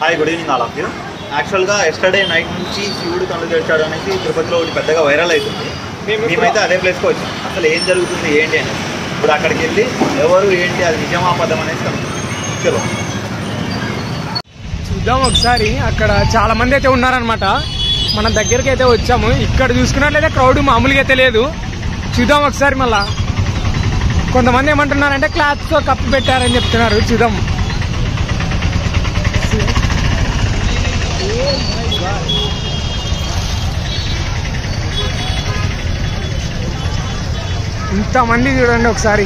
Hi, good evening all of you. యాక్చువల్గా yesterday night నుంచి శివుడు కళ్ళు తెరిచాడు అనేసి తిరుపతిలో ఒకటి పెద్దగా వైరల్ అవుతుంది. మేమైతే అదే ప్లేస్కి వచ్చాం. అసలు ఏం జరుగుతుంది ఏంటి అనేది ఇప్పుడు అక్కడికి వెళ్ళి ఎవరు ఏంటి అది నిజమా అబద్ధం అనేసి చలో చూద్దాం ఒకసారి. అక్కడ చాలా మంది అయితే ఉన్నారనమాట. మనం దగ్గరికి అయితే వచ్చాము. ఇక్కడ చూసుకున్నట్లయితే క్రౌడ్ మామూలుగా అయితే లేదు. చూద్దాం ఒకసారి. మళ్ళా కొంతమంది ఏమంటున్నారంటే క్లాత్తో కప్పి పెట్టారని చెప్తున్నారు. చూద్దాం. ఇంతమంది చూడండి ఒకసారి.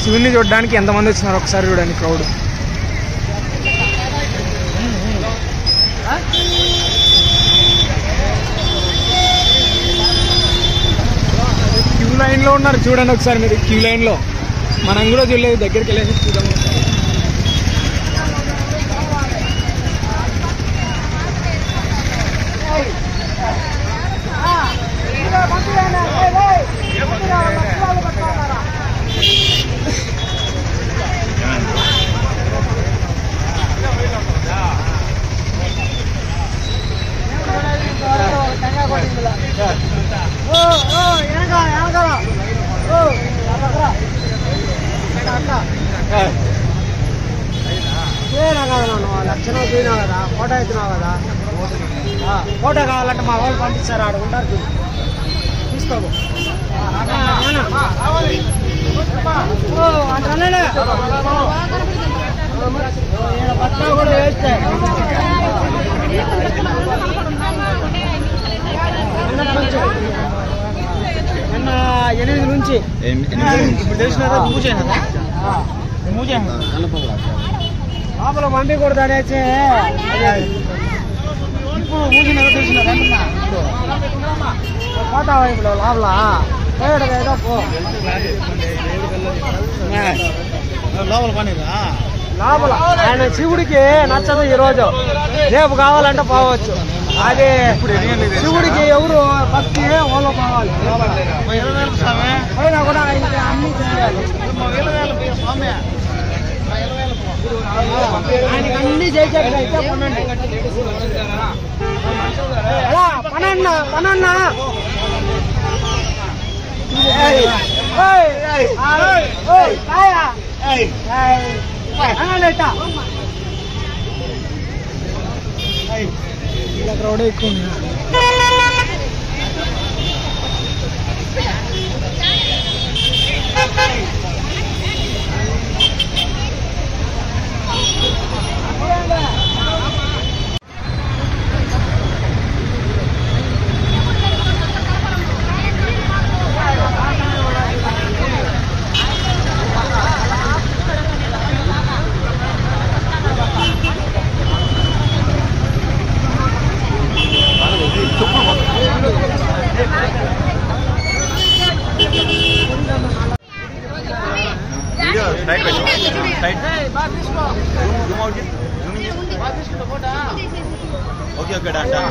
శివుని చూడడానికి ఎంతమంది వచ్చినారు ఒకసారి చూడండి క్రౌడ్. క్యూ లైన్లో ఉన్నారు చూడండి ఒకసారి మీరు. క్యూ లైన్లో మనం కూడా చూడలేదు. దగ్గరికి వెళ్ళేసి చూద్దాం. లక్షణ పోయినావు కదా, ఫోటో అవుతున్నావు కదా. ఫోటో కావాలంటే మా వాళ్ళు పంపిస్తారు. ఆడ ఉంటారు తీసుకోవు. పట్ల కూడా వేస్తే 8 నుంచి ఇప్పుడు తెలిసినారా? లోపల పంపించకూడదు అనేసి ఇప్పుడు మూసినారా తెలిసినా పోతావా ఇప్పుడు లోపల ఏదో లోపల పని లోపల. ఆయన శివుడికి నచ్చదు ఈరోజు, రేపు కావాలంటే పోవచ్చు. అదే శివుడికి ఎవరు భక్తి వాళ్ళు కావాలి. అయినా కూడా అన్ని చేయాలి. ఆయనకి అన్ని చేసేట్లయితే పనండి. పనన్నా పనన్నా ఇలా క్రౌడ్ ఎక్కువ ఉంది. Okay okay doctor